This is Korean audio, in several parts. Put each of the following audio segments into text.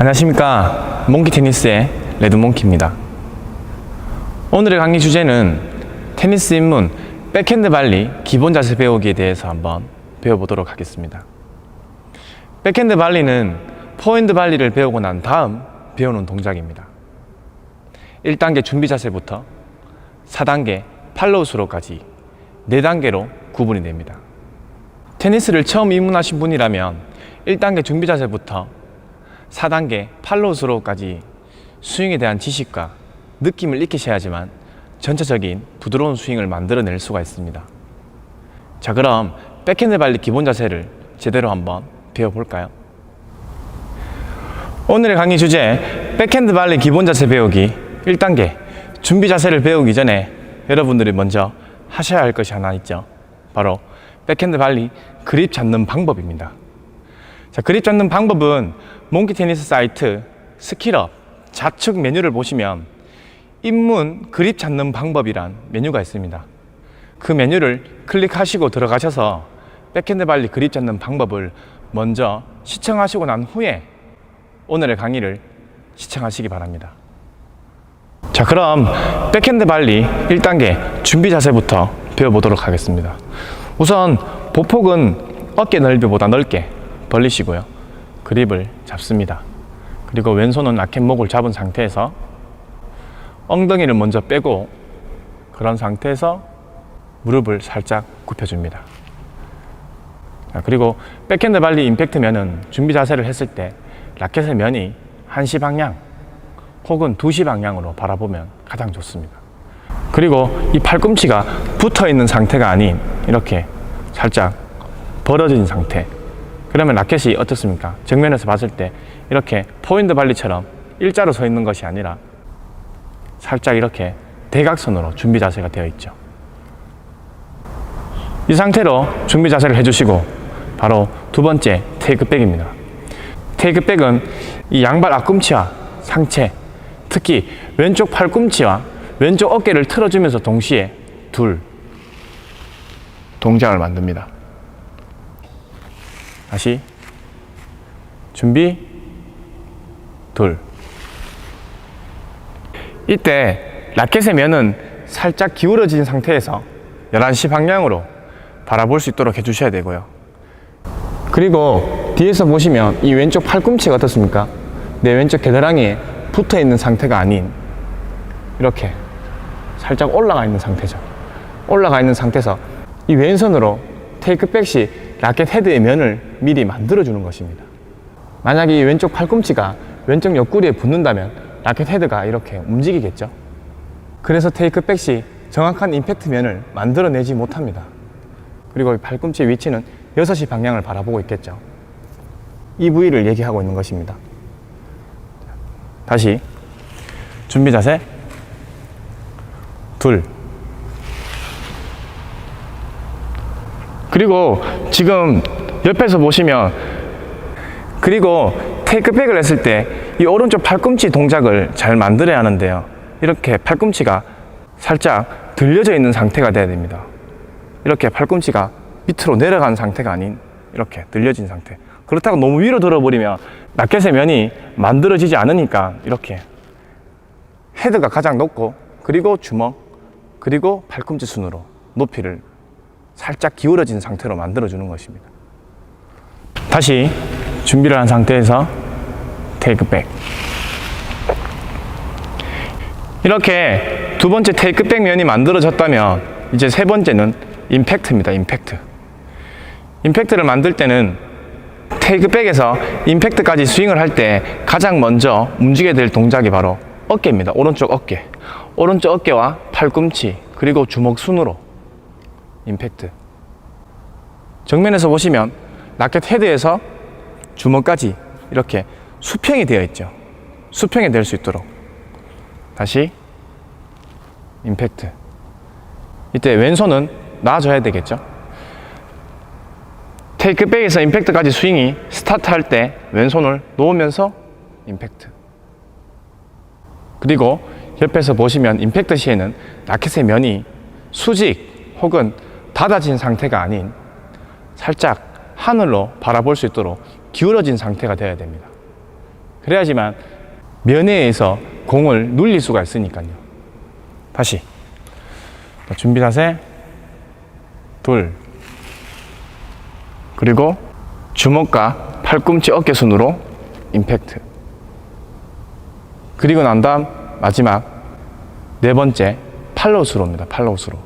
안녕하십니까. 몽키 테니스의 레드몽키입니다. 오늘의 강의 주제는 테니스 입문 백핸드 발리 기본 자세 배우기에 대해서 한번 배워보도록 하겠습니다. 백핸드 발리는 포핸드 발리를 배우고 난 다음 배우는 동작입니다. 1단계 준비 자세부터 4단계 팔로우 스로우까지 4단계로 구분이 됩니다. 테니스를 처음 입문하신 분이라면 1단계 준비 자세부터 4단계 팔로우 스로우까지 스윙에 대한 지식과 느낌을 익히셔야지만 전체적인 부드러운 스윙을 만들어낼 수가 있습니다. 자, 그럼 백핸드 발리 기본 자세를 제대로 한번 배워볼까요? 오늘의 강의 주제 백핸드 발리 기본 자세 배우기 1단계 준비 자세를 배우기 전에 여러분들이 먼저 하셔야 할 것이 하나 있죠. 바로 백핸드 발리 그립 잡는 방법입니다. 자, 그립 잡는 방법은 몽키 테니스 사이트 스킬업 좌측 메뉴를 보시면 입문 그립 잡는 방법이란 메뉴가 있습니다. 그 메뉴를 클릭하시고 들어가셔서 백핸드 발리 그립 잡는 방법을 먼저 시청하시고 난 후에 오늘의 강의를 시청하시기 바랍니다. 자, 그럼 백핸드 발리 1단계 준비 자세부터 배워보도록 하겠습니다. 우선 보폭은 어깨 넓이보다 넓게 벌리시고요. 그립을 잡습니다. 그리고 왼손은 라켓목을 잡은 상태에서 엉덩이를 먼저 빼고 그런 상태에서 무릎을 살짝 굽혀줍니다. 그리고 백핸드 발리 임팩트면은 준비 자세를 했을 때 라켓의 면이 1시 방향 혹은 2시 방향으로 바라보면 가장 좋습니다. 그리고 이 팔꿈치가 붙어 있는 상태가 아닌 이렇게 살짝 벌어진 상태. 그러면 라켓이 어떻습니까? 정면에서 봤을 때 이렇게 포핸드 발리처럼 일자로 서 있는 것이 아니라 살짝 이렇게 대각선으로 준비 자세가 되어 있죠. 이 상태로 준비 자세를 해주시고 바로 두 번째 테이크백입니다. 테이크백은 이 양발 앞꿈치와 상체, 특히 왼쪽 팔꿈치와 왼쪽 어깨를 틀어주면서 동시에 둘 동작을 만듭니다. 다시 준비 둘. 이때 라켓의 면은 살짝 기울어진 상태에서 11시 방향으로 바라볼 수 있도록 해주셔야 되고요. 그리고 뒤에서 보시면 이 왼쪽 팔꿈치가 어떻습니까? 내 왼쪽 겨드랑이에 붙어 있는 상태가 아닌 이렇게 살짝 올라가 있는 상태죠. 올라가 있는 상태에서 이 왼손으로 테이크백 시 라켓 헤드의 면을 미리 만들어주는 것입니다. 만약에 이 왼쪽 팔꿈치가 왼쪽 옆구리에 붙는다면 라켓 헤드가 이렇게 움직이겠죠. 그래서 테이크백 시 정확한 임팩트 면을 만들어내지 못합니다. 그리고 이 팔꿈치의 위치는 6시 방향을 바라보고 있겠죠. 이 부위를 얘기하고 있는 것입니다. 다시 준비 자세 둘. 그리고 지금 옆에서 보시면 그리고 테이크백을 했을 때 이 오른쪽 팔꿈치 동작을 잘 만들어야 하는데요. 이렇게 팔꿈치가 살짝 들려져 있는 상태가 돼야 됩니다. 이렇게 팔꿈치가 밑으로 내려간 상태가 아닌 이렇게 들려진 상태. 그렇다고 너무 위로 들어버리면 라켓의 면이 만들어지지 않으니까 이렇게 헤드가 가장 높고 그리고 주먹 그리고 팔꿈치 순으로 높이를 살짝 기울어진 상태로 만들어주는 것입니다. 다시 준비를 한 상태에서 테이크백. 이렇게 두 번째 테이크백 면이 만들어졌다면 이제 세 번째는 임팩트입니다. 임팩트. 임팩트를 만들 때는 테이크백에서 임팩트까지 스윙을 할 때 가장 먼저 움직여야 될 동작이 바로 어깨입니다. 오른쪽 어깨. 오른쪽 어깨와 팔꿈치 그리고 주먹 순으로 임팩트. 정면에서 보시면 라켓 헤드에서 주먹까지 이렇게 수평이 되어 있죠. 수평이 될 수 있도록. 다시 임팩트. 이때 왼손은 놔줘야 되겠죠. 테이크백에서 임팩트까지 스윙이 스타트할 때 왼손을 놓으면서 임팩트. 그리고 옆에서 보시면 임팩트 시에는 라켓의 면이 수직 혹은 닫아진 상태가 아닌 살짝 하늘로 바라볼 수 있도록 기울어진 상태가 되어야 됩니다. 그래야지만 면회에서 공을 눌릴 수가 있으니까요. 다시 준비 자세 둘, 그리고 주먹과 팔꿈치 어깨순으로 임팩트. 그리고 난 다음 마지막 네 번째 팔로우 스로우입니다. 팔로우 스로우.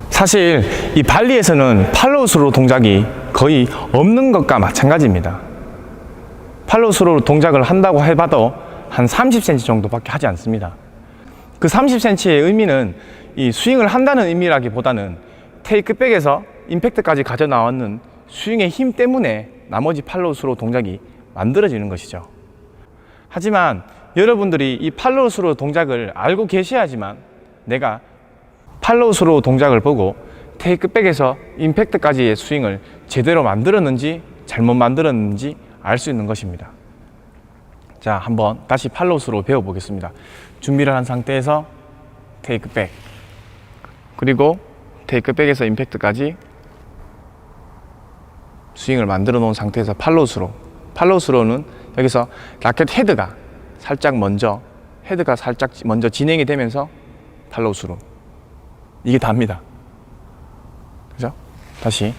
사실 이 발리에서는 팔로우 스로우 동작이 거의 없는 것과 마찬가지입니다. 팔로우 스로우 동작을 한다고 해봐도 한 30cm 정도밖에 하지 않습니다. 그 30cm의 의미는 이 스윙을 한다는 의미라기보다는 테이크백에서 임팩트까지 가져 나왔는 스윙의 힘 때문에 나머지 팔로우 스로우 동작이 만들어지는 것이죠. 하지만 여러분들이 이 팔로우 스로우 동작을 알고 계셔야지만 내가 팔로우 스로우 동작을 보고 테이크백에서 임팩트까지의 스윙을 제대로 만들었는지 잘못 만들었는지 알 수 있는 것입니다. 자, 한번 다시 팔로우 스로우 배워보겠습니다. 준비를 한 상태에서 테이크백, 그리고 테이크백에서 임팩트까지 스윙을 만들어 놓은 상태에서 팔로우 스로우. 팔로우 스로우는 여기서 라켓 헤드가 살짝 먼저 진행이 되면서 팔로우 스로우. 이게 다입니다. 그죠? 다시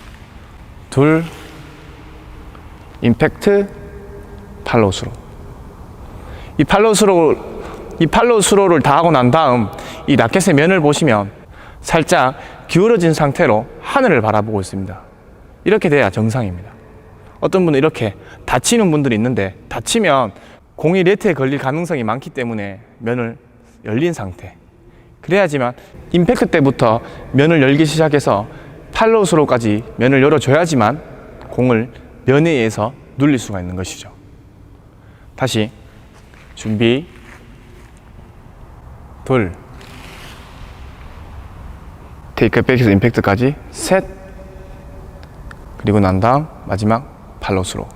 둘, 임팩트, 팔로우 스로우. 이 팔로우 스로우를 다 하고 난 다음 이 라켓의 면을 보시면 살짝 기울어진 상태로 하늘을 바라보고 있습니다. 이렇게 돼야 정상입니다. 어떤 분은 이렇게 다치는 분들이 있는데, 다치면 공이 네트에 걸릴 가능성이 많기 때문에 면을 열린 상태. 그래야지만 임팩트 때부터 면을 열기 시작해서 팔로우 스로우까지 면을 열어줘야지만 공을 면에 의해서 눌릴 수가 있는 것이죠. 다시 준비 둘, 테이크백에서 임팩트까지 셋, 그리고 난 다음 마지막 팔로우 스로우.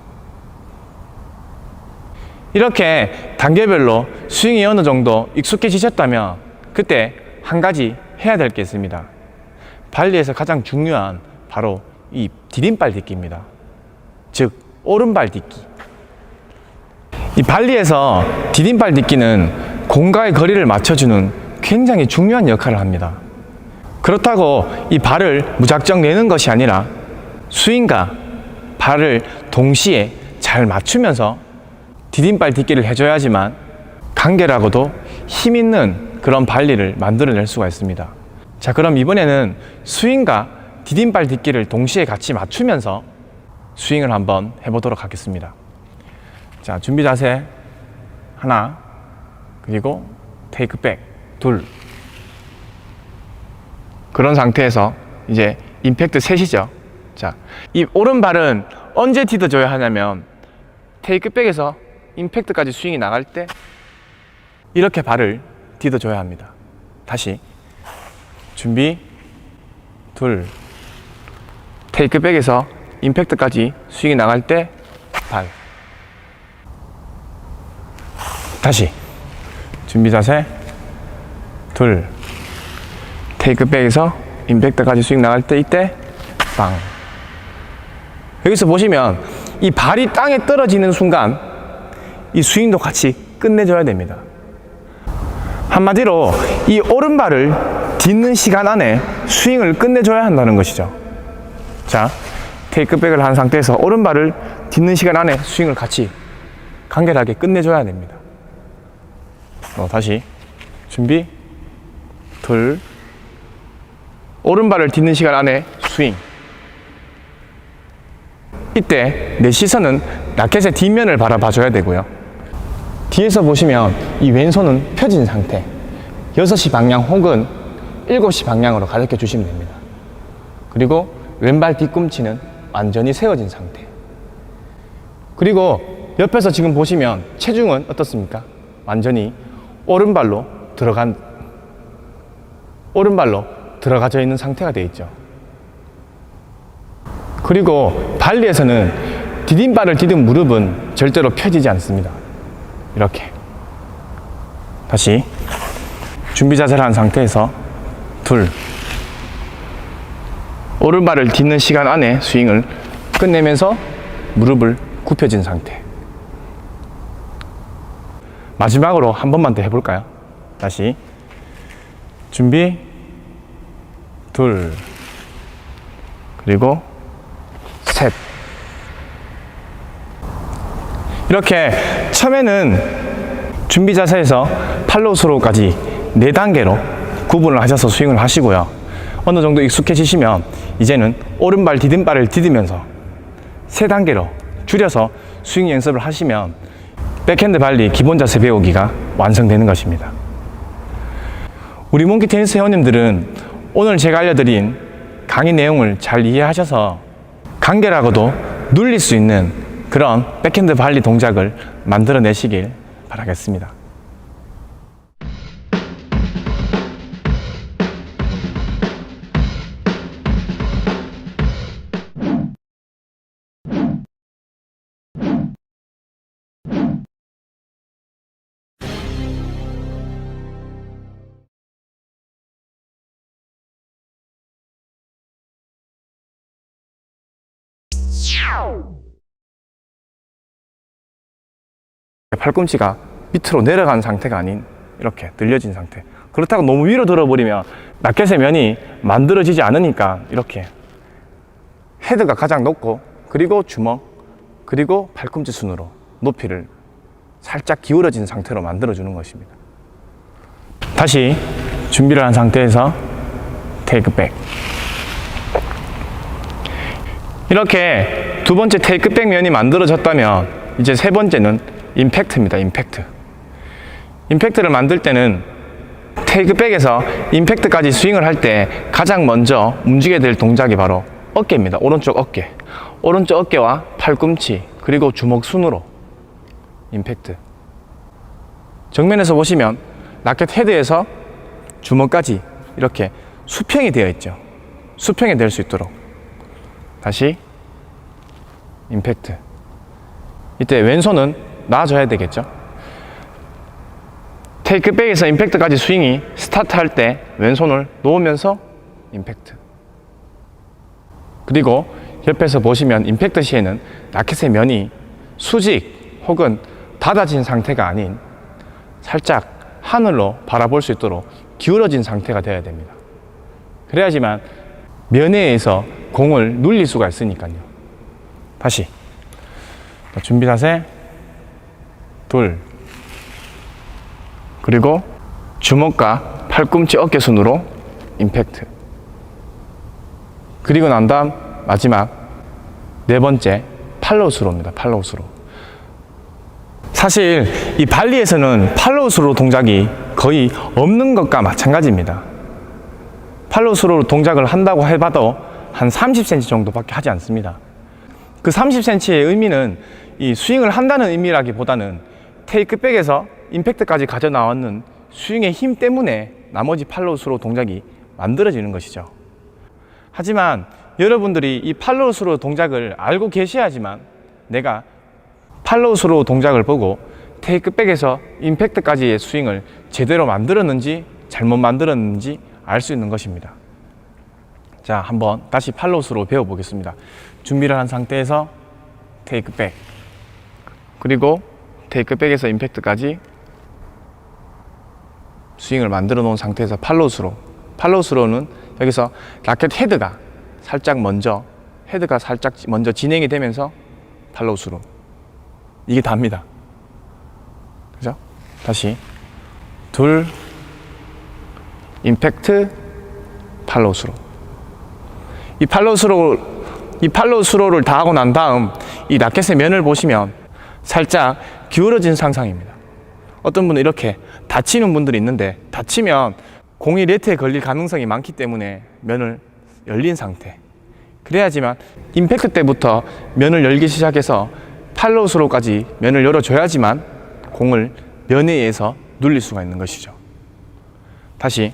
이렇게 단계별로 스윙이 어느 정도 익숙해지셨다면 그때 한 가지 해야 될 게 있습니다. 발리에서 가장 중요한 바로 이 디딤발 딛기입니다. 즉 오른발 딛기. 이 발리에서 디딤발 딛기는 공과의 거리를 맞춰주는 굉장히 중요한 역할을 합니다. 그렇다고 이 발을 무작정 내는 것이 아니라 스윙과 발을 동시에 잘 맞추면서 디딤발 딛기를 해줘야지만 간결하고도 힘 있는 그런 발리를 만들어낼 수가 있습니다. 자, 그럼 이번에는 스윙과 디딤발 딛기를 동시에 같이 맞추면서 스윙을 한번 해보도록 하겠습니다. 자, 준비 자세 하나, 그리고 테이크백 둘. 그런 상태에서 이제 임팩트 셋이죠. 자, 이 오른발은 언제 디뎌줘야 하냐면 테이크백에서 임팩트까지 스윙이 나갈 때 이렇게 발을 디뎌줘야 합니다. 다시 준비 둘, 테이크백에서 임팩트까지 스윙이 나갈 때 발. 다시 준비 자세 둘, 테이크백에서 임팩트까지 스윙 나갈 때 이때 빵. 여기서 보시면 이 발이 땅에 떨어지는 순간 이 스윙도 같이 끝내줘야 됩니다. 한마디로 이 오른발을 딛는 시간 안에 스윙을 끝내줘야 한다는 것이죠. 자, 테이크백을 한 상태에서 오른발을 딛는 시간 안에 스윙을 같이 간결하게 끝내줘야 됩니다. 다시 준비 둘, 오른발을 딛는 시간 안에 스윙. 이때 내 시선은 라켓의 뒷면을 바라봐줘야 되고요. 뒤에서 보시면 이 왼손은 펴진 상태, 6시 방향 혹은 7시 방향으로 가르쳐 주시면 됩니다. 그리고 왼발 뒤꿈치는 완전히 세워진 상태. 그리고 옆에서 지금 보시면 체중은 어떻습니까? 완전히 오른발로 들어가져 있는 상태가 되어 있죠. 그리고 발리에서는 디딤발을 디딘 무릎은 절대로 펴지지 않습니다. 이렇게. 다시 준비 자세를 한 상태에서 둘, 오른발을 딛는 시간 안에 스윙을 끝내면서 무릎을 굽혀진 상태. 마지막으로 한 번만 더 해볼까요? 다시 준비, 둘, 그리고 셋. 이렇게 처음에는 준비 자세에서 팔로우 스로우까지 4단계로 구분을 하셔서 스윙을 하시고요. 어느 정도 익숙해지시면 이제는 오른발 디딤발을 디디면서 3단계로 줄여서 스윙 연습을 하시면 백핸드 발리 기본 자세 배우기가 완성되는 것입니다. 우리 몽키 테니스 회원님들은 오늘 제가 알려드린 강의 내용을 잘 이해하셔서 간결하고도 눌릴 수 있는 그런 백핸드 발리 동작을 만들어내시길 바라겠습니다. 팔꿈치가 밑으로 내려간 상태가 아닌 이렇게 늘려진 상태. 그렇다고 너무 위로 들어버리면 라켓의 면이 만들어지지 않으니까 이렇게 헤드가 가장 높고, 그리고 주먹, 그리고 팔꿈치 순으로 높이를 살짝 기울어진 상태로 만들어주는 것입니다. 다시 준비를 한 상태에서 테이크 백. 이렇게 두 번째 테이크 백 면이 만들어졌다면 이제 세 번째는 임팩트입니다. 임팩트. 임팩트를 만들 때는 테이크 백에서 임팩트까지 스윙을 할 때 가장 먼저 움직여야 될 동작이 바로 어깨입니다. 오른쪽 어깨. 오른쪽 어깨와 팔꿈치, 그리고 주먹 순으로 임팩트. 정면에서 보시면 라켓 헤드에서 주먹까지 이렇게 수평이 되어 있죠. 수평이 될 수 있도록. 다시 임팩트. 이때 왼손은 놔줘야 되겠죠. 테이크 백에서 임팩트까지 스윙이 스타트 할 때 왼손을 놓으면서 임팩트. 그리고 옆에서 보시면 임팩트 시에는 라켓의 면이 수직 혹은 닫아진 상태가 아닌 살짝 하늘로 바라볼 수 있도록 기울어진 상태가 되어야 됩니다. 그래야지만 면에 의해서 공을 눌릴 수가 있으니까요. 다시 준비 자세, 둘, 그리고 주먹과 팔꿈치 어깨 순으로 임팩트. 그리고 난 다음 마지막 네 번째 팔로우 스로우입니다. 팔로우 스로우. 사실 이 발리에서는 팔로우 스로우 동작이 거의 없는 것과 마찬가지입니다. 팔로우 스로우 동작을 한다고 해봐도 한 30cm 정도밖에 하지 않습니다. 그 30cm의 의미는 이 스윙을 한다는 의미라기보다는 테이크백에서 임팩트까지 가져 나왔는 스윙의 힘 때문에 나머지 팔로우 스로우 동작이 만들어지는 것이죠. 하지만 여러분들이 이 팔로우 스로우 동작을 알고 계셔야지만 내가 팔로우 스로우 동작을 보고 테이크백에서 임팩트까지의 스윙을 제대로 만들었는지 잘못 만들었는지 알 수 있는 것입니다. 자, 한번 다시 팔로우 스로우 배워보겠습니다. 준비를 한 상태에서 테이크백, 그리고 테이크백에서 임팩트까지 스윙을 만들어 놓은 상태에서 팔로우 스로우. 팔로우 스로우는 여기서 라켓 헤드가 살짝 먼저 진행이 되면서 팔로우 스로우. 이게 답니다. 그죠? 다시 둘, 임팩트, 팔로우 스로우. 이 팔로우 스로우를 다 하고 난 다음 이 라켓의 면을 보시면 살짝 기울어진 상상입니다. 어떤 분은 이렇게 다치는 분들이 있는데, 다치면 공이 네트에 걸릴 가능성이 많기 때문에 면을 열린 상태. 그래야지만 임팩트 때부터 면을 열기 시작해서 팔로우 스로우까지 면을 열어줘야지만 공을 면에 의해서 눌릴 수가 있는 것이죠. 다시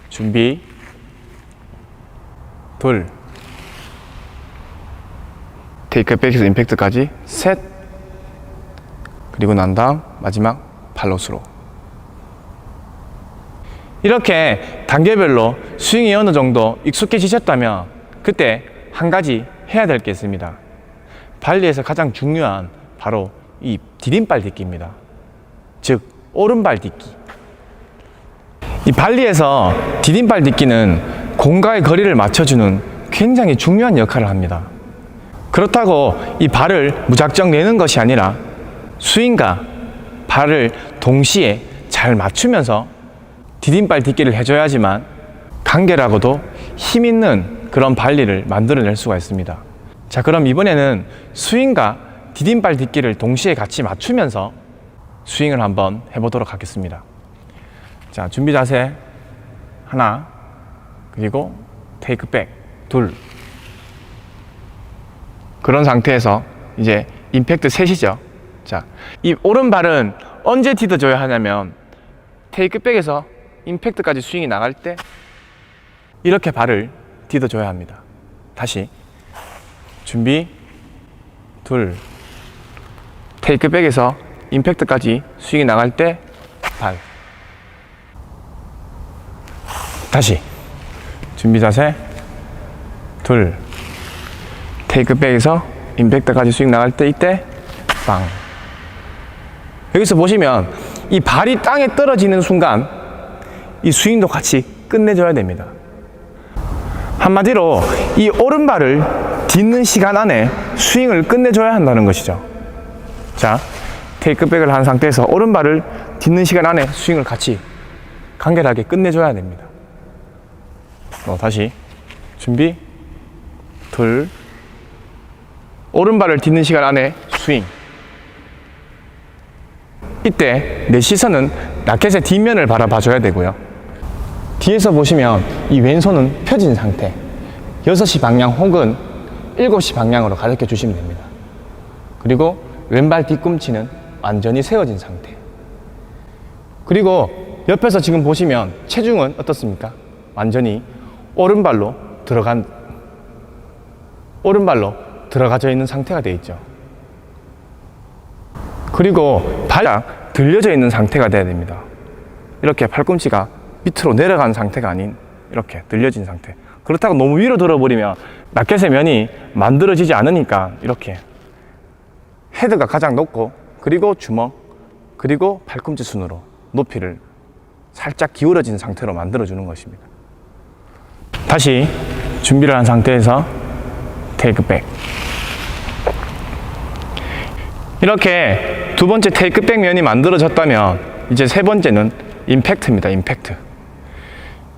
준비, 둘, 테이크백에서 임팩트까지 셋, 그리고 난 다음 마지막 팔로우 스로우. 이렇게 단계별로 스윙이 어느 정도 익숙해지셨다면 그때 한 가지 해야 될 게 있습니다. 발리에서 가장 중요한 바로 이 디딤발 딛기입니다. 즉 오른발 딛기. 이 발리에서 디딤발 딛기는 공과의 거리를 맞춰주는 굉장히 중요한 역할을 합니다. 그렇다고 이 발을 무작정 내는 것이 아니라 스윙과 발을 동시에 잘 맞추면서 디딤발 딛기를 해줘야지만 간결하고도 힘 있는 그런 발리를 만들어낼 수가 있습니다. 자, 그럼 이번에는 스윙과 디딤발 딛기를 동시에 같이 맞추면서 스윙을 한번 해보도록 하겠습니다. 자, 준비 자세 하나, 그리고 테이크백 둘. 그런 상태에서 이제 임팩트 셋이죠. 자, 이 오른발은 언제 디뎌줘야 하냐면 테이크백에서 임팩트까지 스윙이 나갈 때 이렇게 발을 디뎌줘야 합니다. 다시 준비 둘. 테이크백에서 임팩트까지 스윙이 나갈 때 발. 다시 준비 자세 둘. 테이크백에서 임팩트까지 스윙 나갈 때 이때 빵. 여기서 보시면 이 발이 땅에 떨어지는 순간 이 스윙도 같이 끝내줘야 됩니다. 한마디로 이 오른발을 딛는 시간 안에 스윙을 끝내줘야 한다는 것이죠. 자, 테이크백을 한 상태에서 오른발을 딛는 시간 안에 스윙을 같이 간결하게 끝내줘야 됩니다. 다시 준비 둘. 오른발을 딛는 시간 안에 스윙. 이때 내 시선은 라켓의 뒷면을 바라봐줘야 되고요. 뒤에서 보시면 이 왼손은 펴진 상태, 6시 방향 혹은 7시 방향으로 가르쳐 주시면 됩니다. 그리고 왼발 뒤꿈치는 완전히 세워진 상태. 그리고 옆에서 지금 보시면 체중은 어떻습니까? 완전히 오른발로 들어가져 있는 상태가 되어 있죠. 그리고 발이 들려져 있는 상태가 되어야 됩니다. 이렇게 팔꿈치가 밑으로 내려간 상태가 아닌 이렇게 들려진 상태. 그렇다고 너무 위로 들어버리면 라켓의 면이 만들어지지 않으니까 이렇게 헤드가 가장 높고, 그리고 주먹, 그리고 팔꿈치 순으로 높이를 살짝 기울어진 상태로 만들어주는 것입니다. 다시 준비를 한 상태에서 테이크백. 이렇게 두 번째 테이크백 면이 만들어졌다면 이제 세 번째는 임팩트입니다.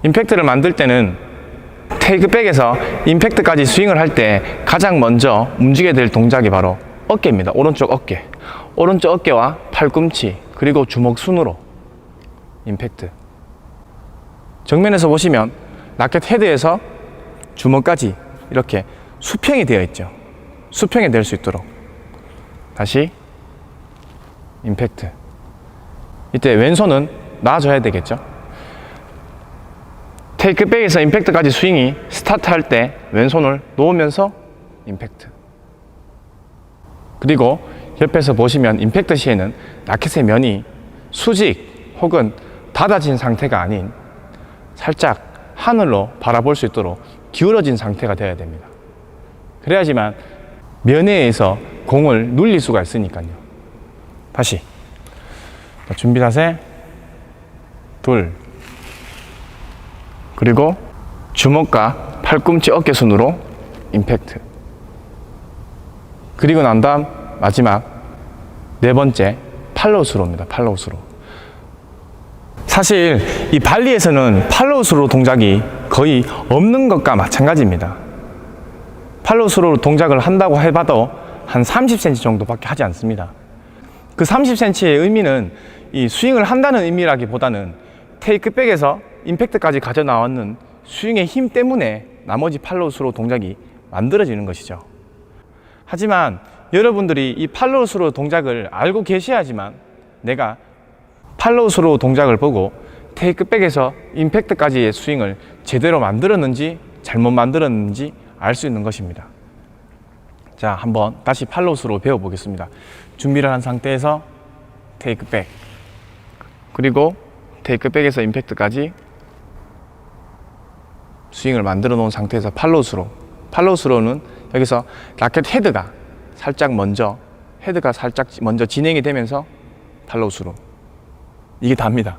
임팩트를 만들 때는 테이크백에서 임팩트까지 스윙을 할 때 가장 먼저 움직여야 될 동작이 바로 어깨입니다. 오른쪽 어깨. 오른쪽 어깨와 팔꿈치, 그리고 주먹 순으로 임팩트. 정면에서 보시면 라켓 헤드에서 주먹까지 이렇게 수평이 되어 있죠. 수평이 될 수 있도록. 다시 임팩트. 이때 왼손은 놔줘야 되겠죠. 테이크백에서 임팩트까지 스윙이 스타트할 때 왼손을 놓으면서 임팩트. 그리고 옆에서 보시면 임팩트 시에는 라켓의 면이 수직 혹은 닫아진 상태가 아닌 살짝 하늘로 바라볼 수 있도록 기울어진 상태가 되어야 됩니다. 그래야지만 면에 의해서 공을 눌릴 수가 있으니까요. 다시 준비 자세 둘. 그리고 주먹과 팔꿈치 어깨 순으로 임팩트. 그리고 난 다음 마지막 네 번째 팔로우스로우입니다. 팔로우스로우. 사실 이 발리에서는 팔로우스로우 동작이 거의 없는 것과 마찬가지입니다. 팔로우스로우 동작을 한다고 해봐도 한 30cm 정도밖에 하지 않습니다. 그 30cm의 의미는 이 스윙을 한다는 의미라기보다는 테이크백에서 임팩트까지 가져 나왔는 스윙의 힘 때문에 나머지 팔로우스로우 동작이 만들어지는 것이죠. 하지만 여러분들이 이 팔로우스로우 동작을 알고 계셔야지만 내가 팔로우스로우 동작을 보고 테이크백에서 임팩트까지의 스윙을 제대로 만들었는지 잘못 만들었는지 알 수 있는 것입니다. 자, 한번 다시 팔로우스로우 배워보겠습니다. 준비를 한 상태에서 테이크백, 그리고 테이크백에서 임팩트까지 스윙을 만들어 놓은 상태에서 팔로우스로우. 팔로우스로우는 여기서 라켓 헤드가 살짝 먼저 진행이 되면서 팔로우스로우. 이게 답니다.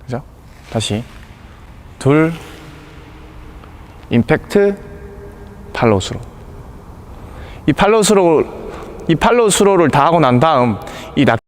그죠? 다시 둘 임팩트 팔로우 스로. 이 팔로우 스로를 다 하고 난 다음 이